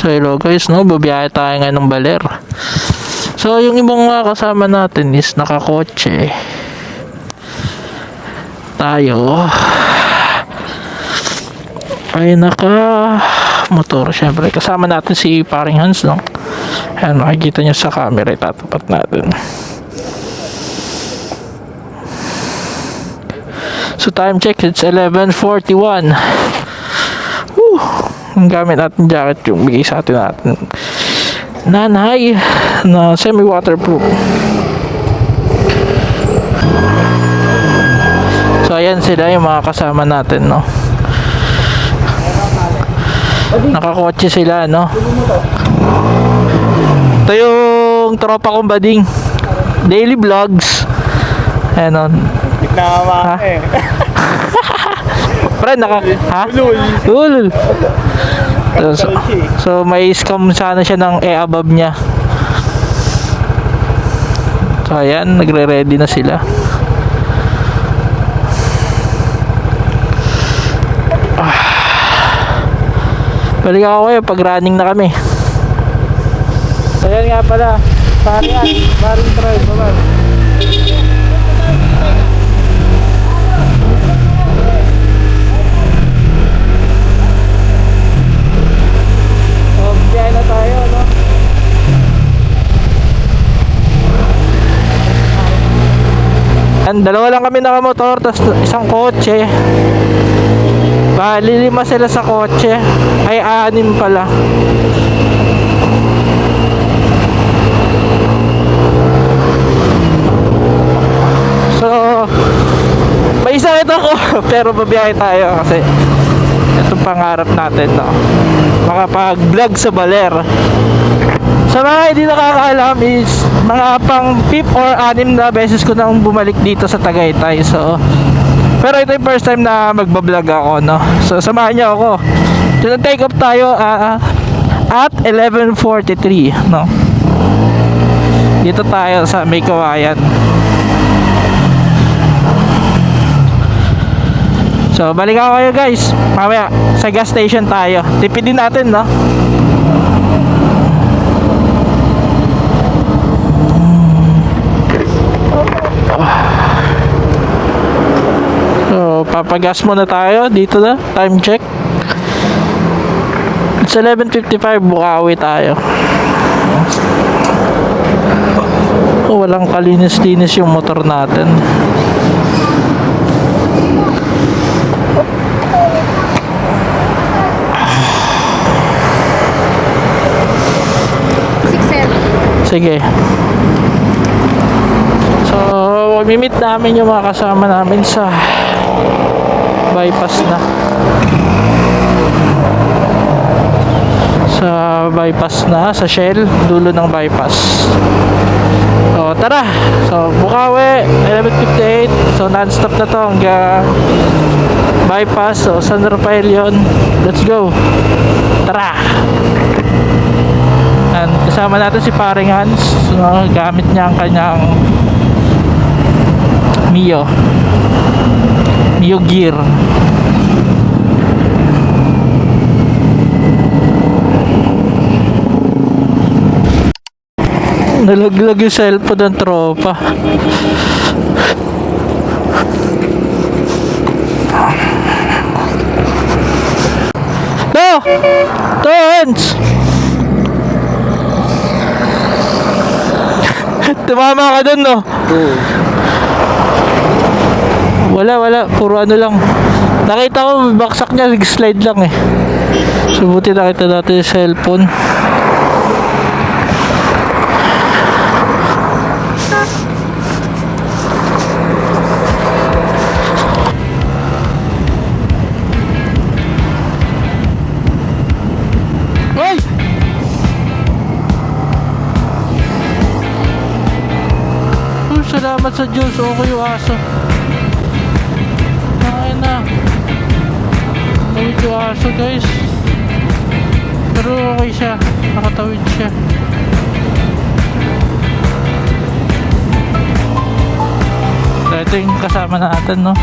So hello guys, no, babiyahe tayo ngayon ng Baler. So yung ibang mga kasama natin is nakakotse. Tayo ay naka motor. Syempre kasama natin si paring Hans, no. Ayan, makikita nyo sa camera, itatapat natin. So time check, it's 11:41. Woo! Ang gamit natin jacket yung bigay sa natin nanay na semi-waterproof. So ayan sila yung mga kasama natin, no. Nakakotse sila, no. Ito yung tropa kong bading, daily vlogs. Ayan, no. Nakama eh. Pre, ha? Ulul. So may scam sana siya ng above niya. So ayan, nagre-ready na sila. Balik ako kayo pag running na kami. So ayan nga pala, paring drive naman. Dalawa lang kami nakamotor, tapos isang kotse. Bali 5 sila sa kotse. Ay 6 pala. So may sakit ako pero babiyahe tayo kasi itong pangarap natin, no, makapag vlog sa Baler. Sa mga hindi nakakaalam is mga pang 5th or 6 na beses ko nang bumalik dito sa Tagaytay. So pero ito yung first time na magbablog ako, no. So samahan niyo ako. So take off tayo at 11:43, no. Dito tayo sa May Kawayan. So balik ako kayo guys. Mamaya sa gas station tayo. Tipidin natin, no. So papagas muna tayo. Dito na, time check, it's 11:55. Bukawi tayo. Walang kalinis-linis yung motor natin. Sige. So, mimit namin yung mga kasama namin sa bypass na. Sa Shell, dulo ng bypass. So, tara. So, Bukawi, 11:58. So, non-stop na to hanggang bypass. So, San Rafael yun. Let's go. Tara. And kasama natin si paring Hans, no, gamit niya ang kanyang Mio gear. Nalaglag yung cellphone ng tropa. No! Tons! Tumama ka dun, no? Oo. Wala, puro ano lang. Nakita ko, baksak niya, slide lang eh. So buti nakita natin yung cellphone. Ay! Salamat sa Diyos, okay yung aso. Ayun na. Tawid yung aso guys. Pero okay siya, nakatawid siya. Ito yung kasama natin, no.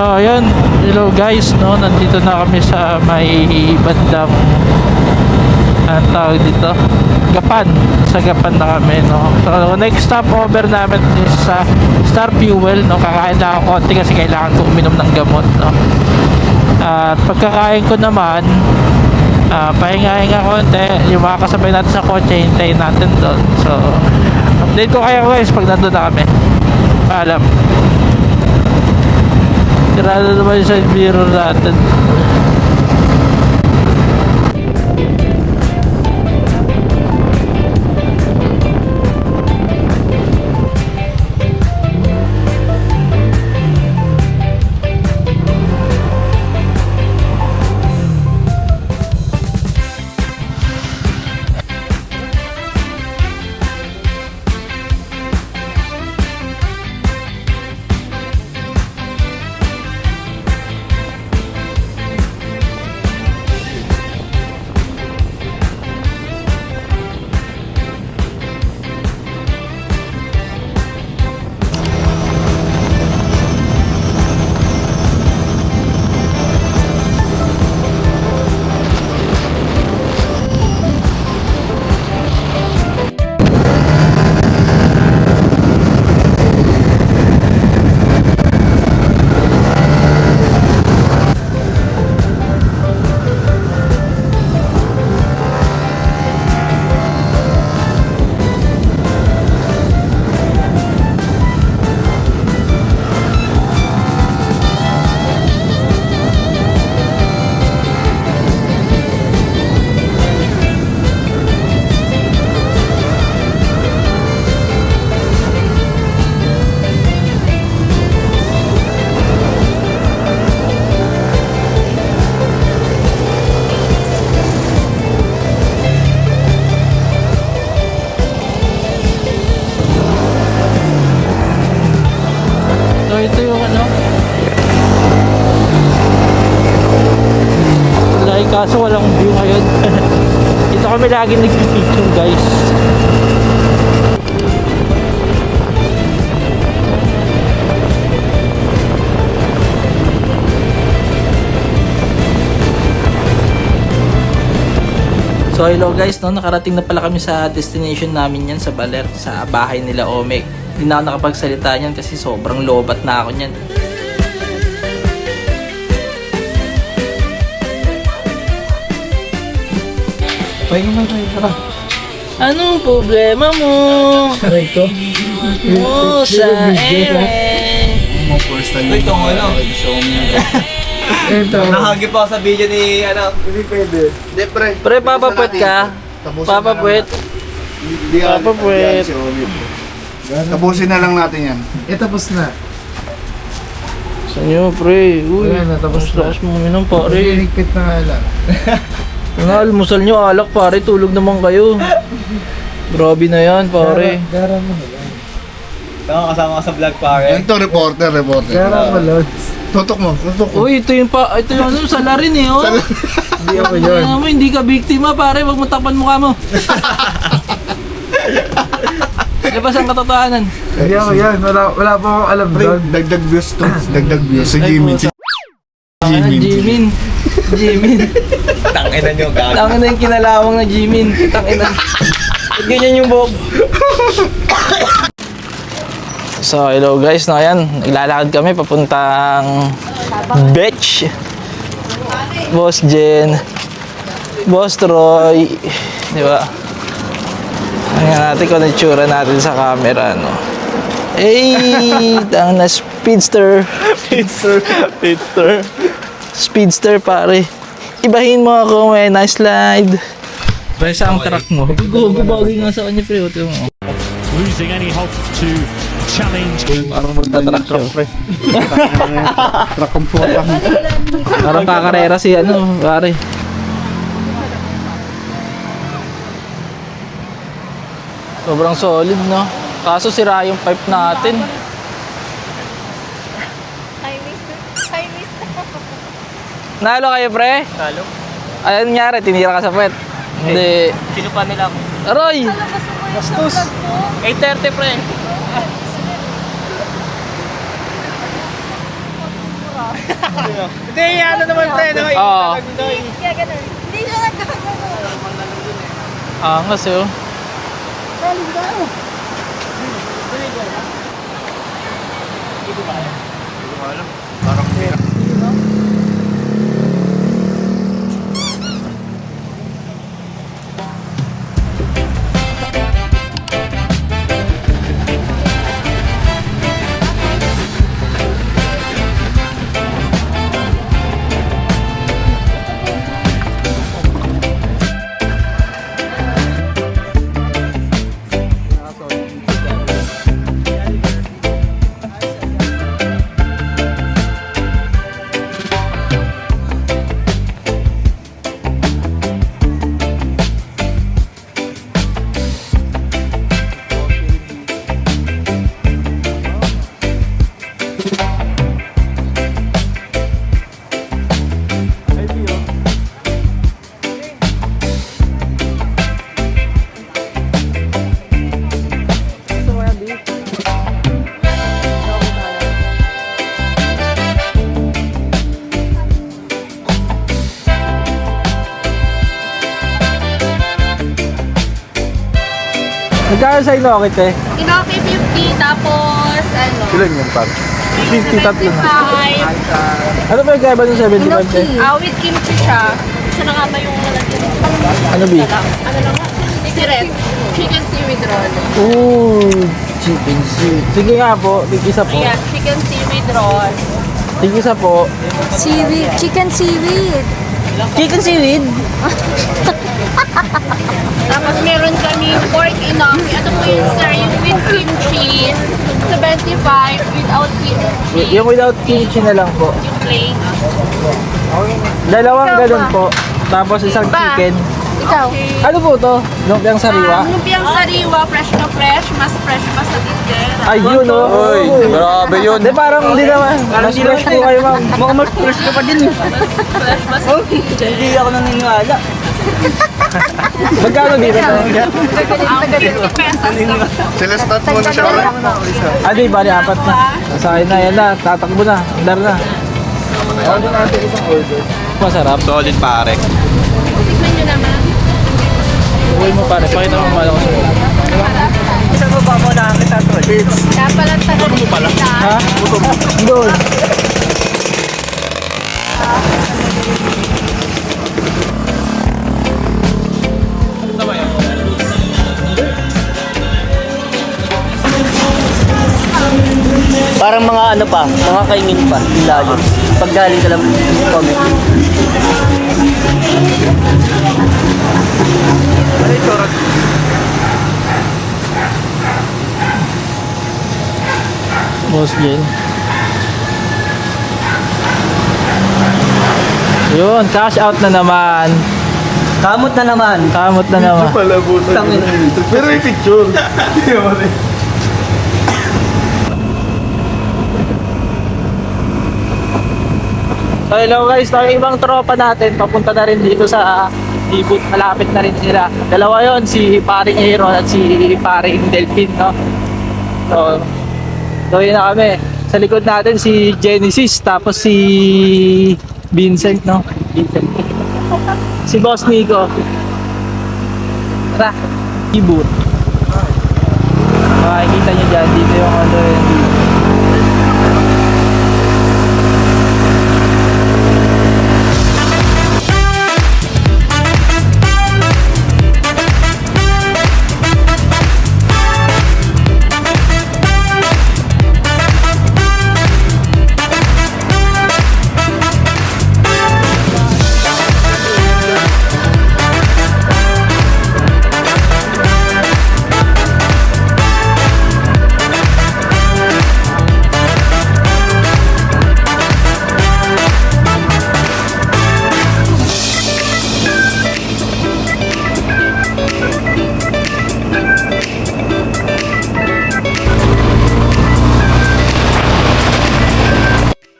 ayun, hello guys, no, nandito na kami sa may bandang ang tawag dito, Gapan. Sa Gapan na kami, no. So next stopover namin is sa Star Fuel, no. Kakain lang ako konti kasi kailangan ko uminom ng gamot, no. At pagkakain ko naman, pahinga-hinga konti, yung mga kasabay natin sa kotse, hintayin natin doon. So update ko kayo guys pag nandun na kami. Paalam. Tirado naman yung side mirror natin. So ito yung ano, like, kaso walang view ngayon. Ito kami lagi nagpipicture guys. So hello guys, no, nakarating na pala kami sa destination namin yan sa Baler, sa bahay nila Omek. Hindi na ako nakapagsalita niyan kasi sobrang lobat na ako niyan. Pahinga man tayo, tara. Anong problema mo? Aray ko. Mo sa ere. First time. Ito ang ano. Ito. Nakahagi pa ako sa video ni ano. Hindi pwede. Hindi pre. Pre, papapuwet ka? Papapuwet? Papapuwet. Tapusin na lang natin yan. Tapos na. Sa inyo, pre. Uy, Wala na, tapos na. lakas mo uminom, pare. Liligpit na nga lang. Yung almusal nyo, alak, pare. Tulog naman kayo. Grabe na yan, pare. Gara mo na lang. Kasama ka sa vlog pare. Ito, reporter. Gara mo, Lods. Tutok mo. Uy, ito yung ano, salarin eh, oh. Hindi ako yun. Ano mo, hindi ka biktima, pare. Wag mo takpan mukha mo. Labas ang katotohanan. Hindi ako yan. Wala pa akong alam Pre, doon. dagdag views to. Dagdag views. Si Jimin. Jimin. Jimin. Tangina nyo, gago. Tangin na yung kinalawang na Jimin. Tangin na. Ba't ganyan yung buhok? So, hello guys. No, ayan. Naglalakad kami papuntang beach. Boss Jen. Boss Troy. Di ba? Tingnan natin kung ano yung tsura natin sa camera, no? Hey! Tang na speedster. Speedster, pare. Ibahin mo ako, may nice slide. Pre, saan ang truck mo? Gugubagay nga sa kanya, pre. Ito mo. Losing any hope to challenge. Parang magta-truck siya. Truck ang puta. Parang kakarera si ano, pare. Sobrang solid, no? Kaso sira yung pipe natin. Nalo kayo, pre? Talo. Ano nangyari? Tinira ka sa puwet? Hindi. Sino pa nila ako? Aroy! Bastos. 8:30 pre. Hindi, ano naman pre, no? Oo. Kaya ganun. Hindi siya nagkakaroon. Angas eh. Oh. Parang hirap. Nagkano sa inokit eh? Inoki 50, tapos ano? Ilan yung par? 50 tatlo na. 75. Ano ba yung kaya ba ng 75 eh? With kimchi siya. Isa na nga ba yung lalagyan? Ano B? Ano lang nga? Siret. Chicken seaweed roll. Ooh, chicken seaweed. Sige nga po, tig-isa po. Ayan, chicken seaweed roll. Tig-isa po. Seaweed, chicken seaweed. Chicken seaweed? Tapos meron kami pork inoki. Ito po yun sir, yung with kimchi. 75 without kimchi. Yung without kimchi na lang po. Yung plain. Dalawang Ikaw ganun pa. po. Tapos isang Pa. chicken. Ikaw. Ano po to? Lumpiang sariwa? Lumpiang sariwa, fresh na fresh. Mas fresh pa sa tindera. Ayun o. Uy, grabe yun. Hindi, parang hindi naman. Mas fresh po kayo ma'am. Mukhang mas fresh ka pa din. Fresh pa sa tindera. Hindi ako naniniwala. Magkano dito? Ang 50 pesos lang. Celestat muna siya. Ah, di, bali apat na. Sa akin na, yan na. Tatakbo na. Andar na. Order natin isang order. Masarap. Solid pare. Tignan nyo naman. Uwi mo pare. Pakita mo pala ko sa'yo. Isa mo ba mo na kita to? Kaya pala tagal mo pala. Ha? Doon. Parang mga ano pa, mga kaingin pa, ilalim. Pag galing ka lang comment. Boss Jen. Yun, cash out na naman. Kamot na naman. Kamot na naman. Palabutan. Pero may picture. So hello guys, yung ibang tropa natin papunta na rin dito sa Ibut, malapit na rin sila. Dalawa yon, si paring Aaron at si paring Delphin, no? So yun na kami. Sa likod natin si Genesis, tapos si Vincent, no? Vincent. Si Boss Nico. Tara, Ibut. Makikita nyo dyan, dito yung ano yun.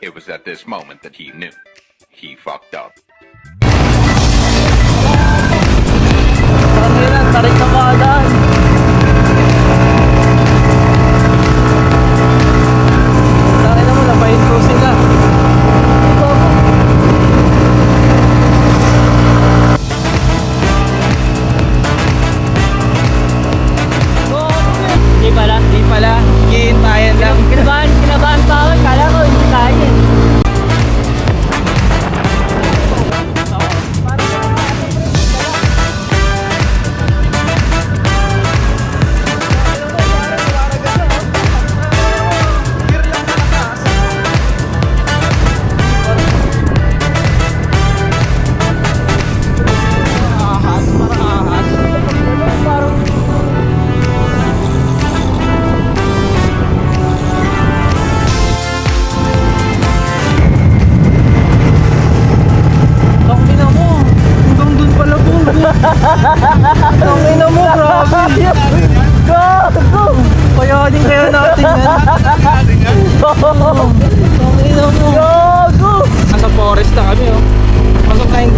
It was at this moment that he knew. He fucked up. Tarik na kaagad. Tarik naman, napaintro sila. Ito.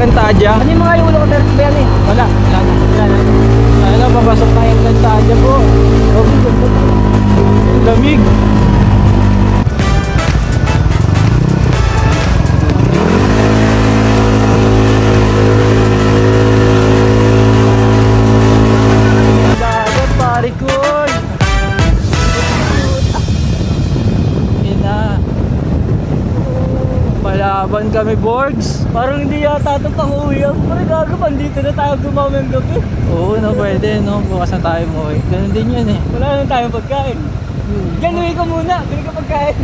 Encantadia. Ano yung mga yung ulo ko meron ba yan eh? Wala na, papasok na yung Encantadia po. Ang lamig. Dagat, pare ko. Ina. Palaban kami, Borgs. Parang hindi yata ito pang-uwi. Parang gago, pandito na tayo gumamang gabi. Oo, no, pwede, no? Bukas na tayo mo. Ganun din yun eh. Wala na tayong pagkain. Diyan, uwi ka muna. Bili ka pagkain.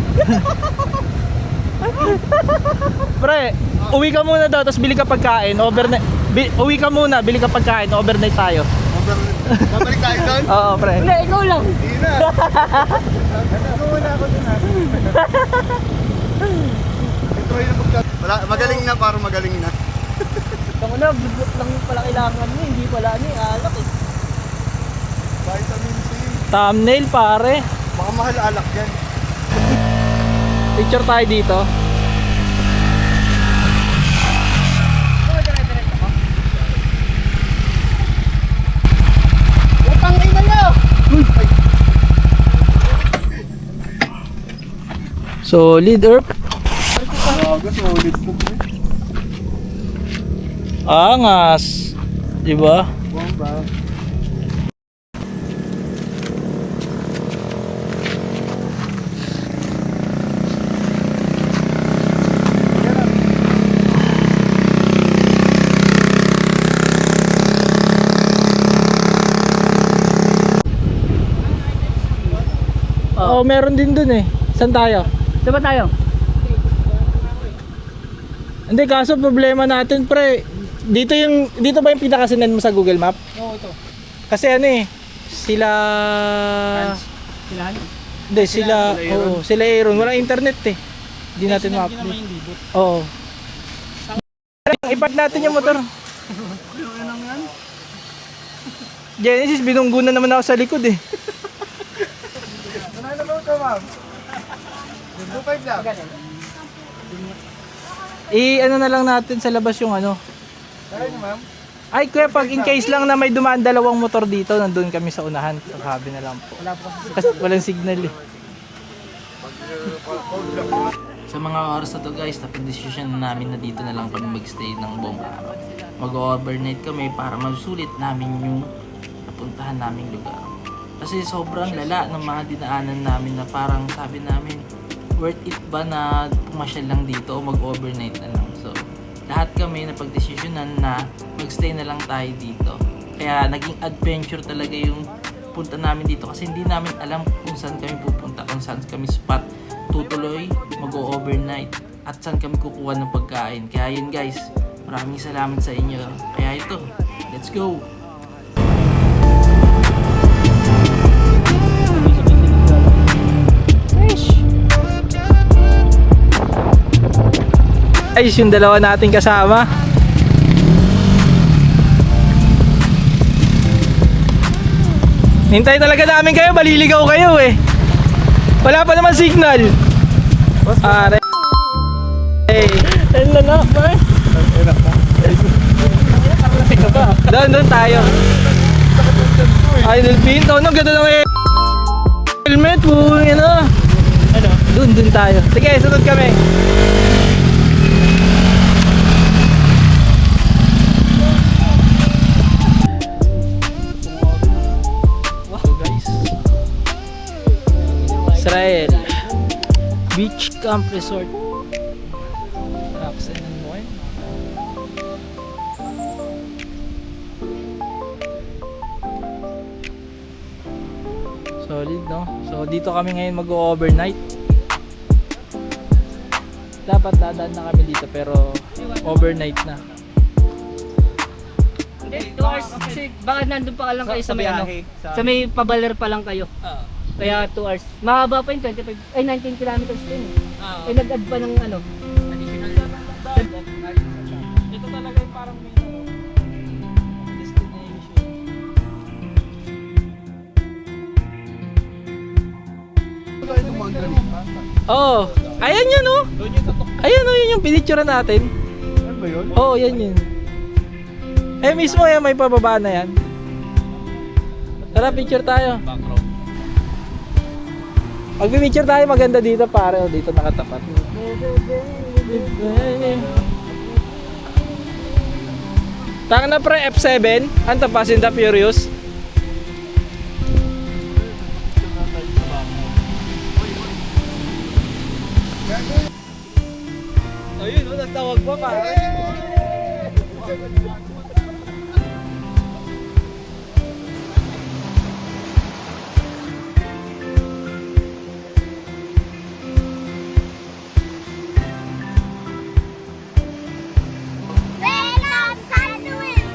Pre, uwi ka muna daw, tapos bili ka pagkain. Overnight. Uwi ka muna, bili ka pagkain. Overnight tayo. Babalik tayo doon? Oo, pre. Hindi, ikaw lang. Hindi na. Muna ako dun ha. Ito ay magaling na, parang magaling na. Ako na, budbut lang pala kailangan niya. Hindi pala niya, alak eh. Vitamin C. Thumbnail, pare. Baka mahal alak yan. Picture tayo dito. Utang ina niyo! Solid, Erp. Gago, solid po. Angas. Diba? Bomba. Oo, meron din dun eh. Saan tayo? Saan ba tayo? Hindi, kaso problema natin, pre. Dito ba yung pinakasinend mo sa Google Map? Oo, ito. Kasi ano eh, sila... Silahan? Hindi, sila... Oo, sila Aaron. Walang internet eh. Hindi natin ma-update. Oo. Ipark natin yung motor. Genesis, binunggunan naman ako sa likod eh. Ano ba ito, ma'am? 2.5 lang. Ano na lang natin sa labas yung ano. Kaya niyo, ma'am? Ay, kuya, pag in case lang na may dumaan dalawang motor dito, nandun kami sa unahan. Sabi na lang po. Kasi walang signal eh. Sa mga oras na to guys, napag-desisyon na namin na dito na lang kami magstay ng buong araw. Mag-overnight kami para masulit namin yung napuntahan naming lugar. Kasi sobrang lala ng mga dinaanan namin na parang sabi namin, worth it ba na pumasyal lang dito o mag-overnight na lang. So, lahat kami napag-desisyonan na magstay na lang tayo dito. Kaya naging adventure talaga yung punta namin dito kasi hindi namin alam kung saan kami pupunta, kung saan kami spot tutuloy, mag-overnight at saan kami kukuha ng pagkain. Kaya yun guys, maraming salamat sa inyo. Kaya ito, let's go! Ayos yung dalawa nating kasama. Hintay talaga namin kayo, baliligaw kayo eh. Wala pa naman signal. Are. Hey. Ayun na, man. Doon tayo. Ay, Nelpin, ang ganda ng helmet po, ano. Doon tayo. Sige, sunod kami. Israel Beach Camp Resort. Relaxin and more. Solid, no? So dito kami ngayon mag-overnight. Dapat dadaan na kami dito pero overnight na. Hindi, 2 hours. Kasi baka nandun pa lang kayo sa may ano. Sa may pabaler pa lang kayo. Kaya 2 hours. Mahaba pa yung 25, ay 19 kilometers din. Ay nag-add pa ng ano. Additional. Ito talaga yung parang may destination. Oh, ayan yun oh. Ayan oh, yun yung pinicture natin. Ano ba yun? Oh, yan yun. Eh, mismo yan, may pababa na yan. Tara, picture tayo. Mag-picture tayo, maganda dito pare. O, dito nakatapat. Taka na pre, F7. Anta Fast and the Furious. Ayun, nagtawag pa pare. Venom sandwich!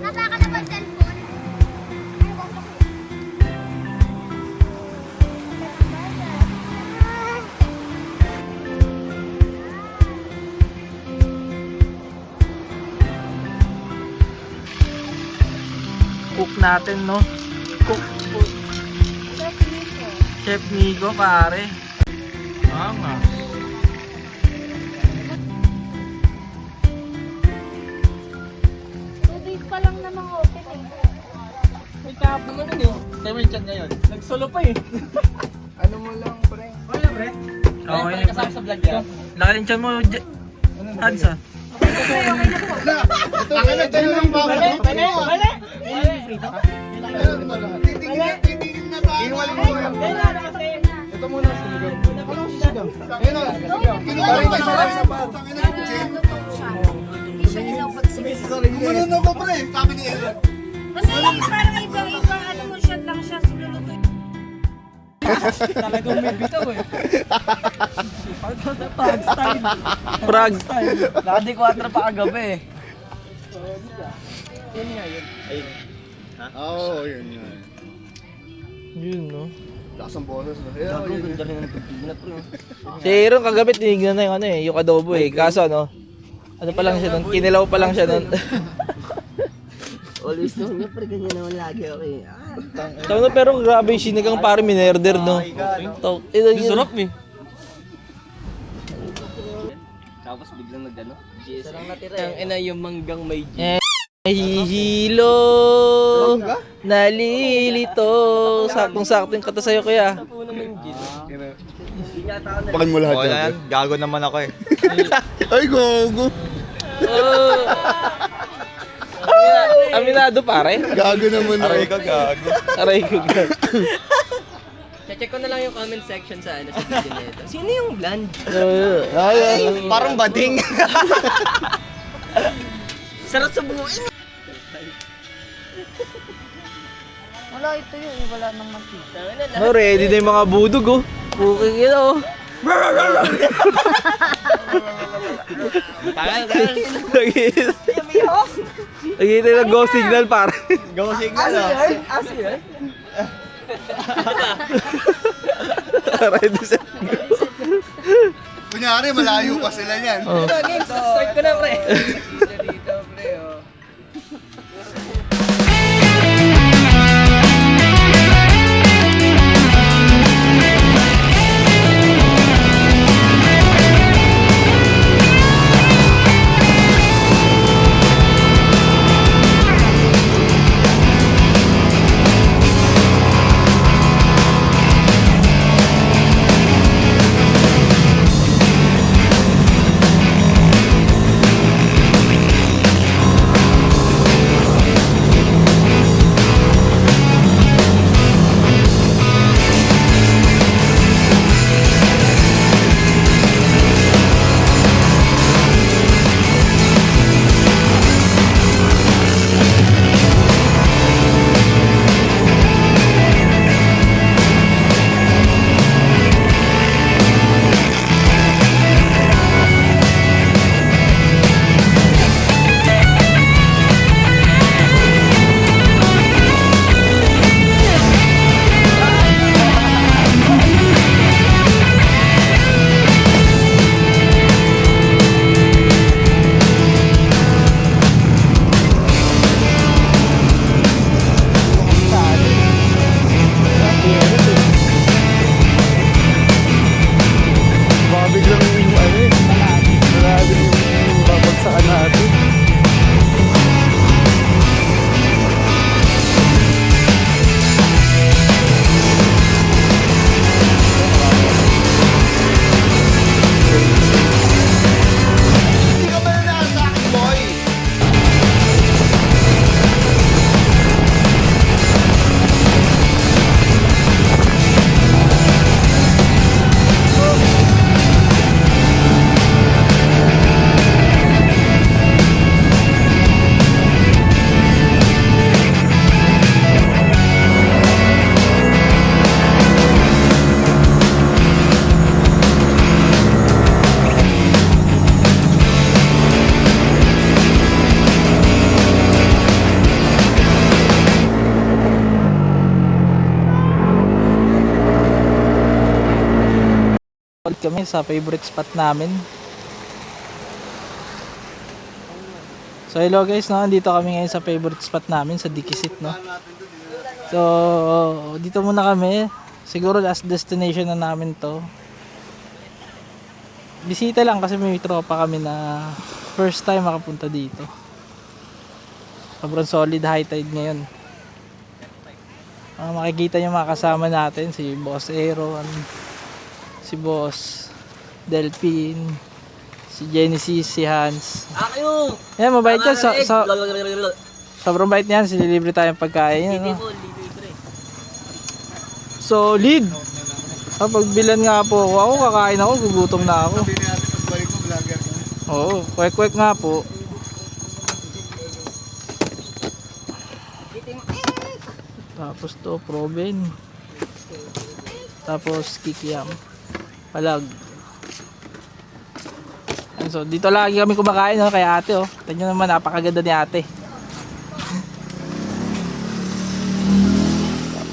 Nasa ka na ba cellphone? Cook natin, no? Cook. Chef Nico, pare. Angas. Days pa lang namang open eh. May kapo mo nun eh. Tayo mo yung chan ngayon. Nagsolo pa eh. Ano mo lang, pre? Okay, pre. Okay, kasama sa vlog yan. Lakalin chan mo, Hansa. Ito na tayo lang ba? Titingin na tayo. Ito muna, sumigaw. Anong sisigaw? Ayun na, sumigaw. Parang tayo sa tangin na Jen. Hindi siya inapagsig. Manunod ko, pre. Sabi ni Aaron. Kasi parang ibang ano mo siya lang siya sinulutoy. Talagang may bitaw eh. Pag style. Prag. Nakadi 4 pa kagabi eh. Oo, yun yun. Yun, no? Lakas ang boses. Ganda rin ng pagpinat pre. Si Aaron kagabi tinignan na yung ano eh, yung adobo eh. Kaso ano, ano pa lang siya nun, kinilaw pa lang siya nun. Always no, nga pre, ganyan naman lagi ako eh. Tawag na, pero grabe yung sinigang pare minerder, no? Sarap eh. Tapos biglang nagano. Sarang natira. Ang ina yung manggang may G. Hihilo, nalilito. Saktong-sakto yung kata sa'yo kuya. Pakan mo lahat Okay yan. na yan, gago naman ako eh. Ay, gogo. Aminado pare. Gago naman. Aray ka gago. Aray ko gan. Check ko na lang yung comment section sa ano sa video nito. Sino yung bland? Ay, parang bading. Sarap sa buhay. Wala ito yun, wala nang mantika. Oh, ready na yung mga budog oh. Cooking yun oh. Nagkita yung go signal pare. Go signal ah. Aso yan? Ready sa Kunyari, malayo pa sila yan. Start ko na pre. kami sa favorite spot namin. So hello guys, no, andito kami ngayon sa favorite spot namin sa Dikisit, no. So dito muna kami. Siguro last destination na namin to. Bisita lang kasi may tropa kami na first time makapunta dito. Sobrang solid high tide ngayon. Makikita nyo mga kasama natin, si Boss Aaron, si Boss Delphine, si Genesis, si Hans. Ako! Yan, mabait yan. Sobrang bait niyan. Sinilibre tayong pagkain. Yan, no? Solid! Pagbilan nga po ako, kakain ako, gugutom na ako. Hindi natin pagbalik mo, vlogger ka. Oo, kwek-kwek nga po. Tapos to, proben. Tapos kikiam. Palag. And so, dito lagi kami kumakain, no, kay ate, oh. Tignan naman, napakaganda ni ate.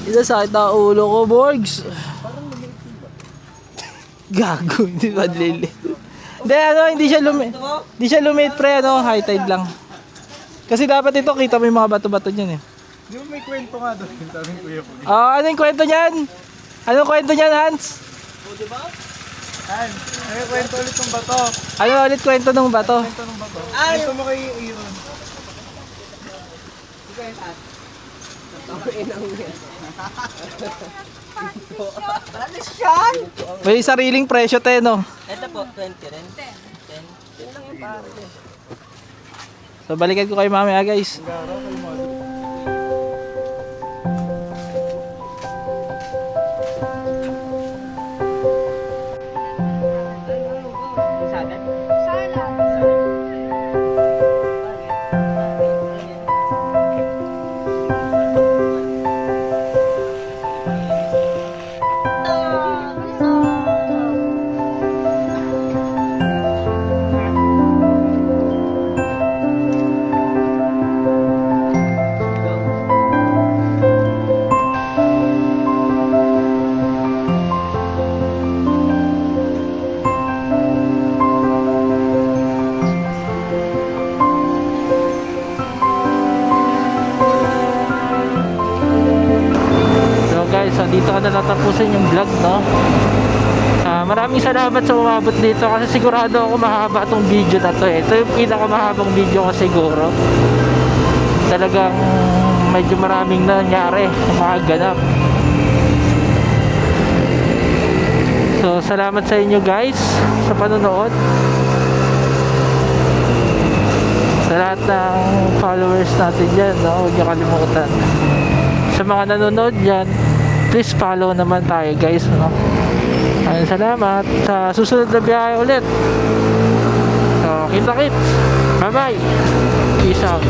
Ito sakit na ulo ko, Borgs. Gago, hindi ba lili? Hindi, ano, hindi siya lumit pre, ano, high tide lang. Kasi dapat ito, kita mo yung mga bato-bato niyan, eh. Di ba may kwento nga doon? Sabi ng kuya ko. Ano yung kwento niyan? Anong kwento niyan, Hans? Ano yung kwento ulit ng bato? Ano ulit kwento ng bato? Kwento ng bato. Kwento mo kay Aaron. May sariling presyo tayo, no? Ito po, 20 rin. 10 lang yung pare. So, balikan ko kayo mamaya, guys. So dito ka na natapusin yung vlog, no? Maraming salamat sa umabot dito kasi sigurado ako mahaba itong video na to, eh. Ito yung pinakamahabang video ko siguro. Talagang medyo maraming nangyari, mga ganap. So salamat sa inyo guys sa panonood. Sa lahat ng followers natin dyan, no? Huwag niyo kalimutan. Sa mga nanonood dyan, please follow naman tayo guys, no? Ayun, salamat. Sa susunod na biyahe ulit. So, kita-kits. Bye bye. Peace out.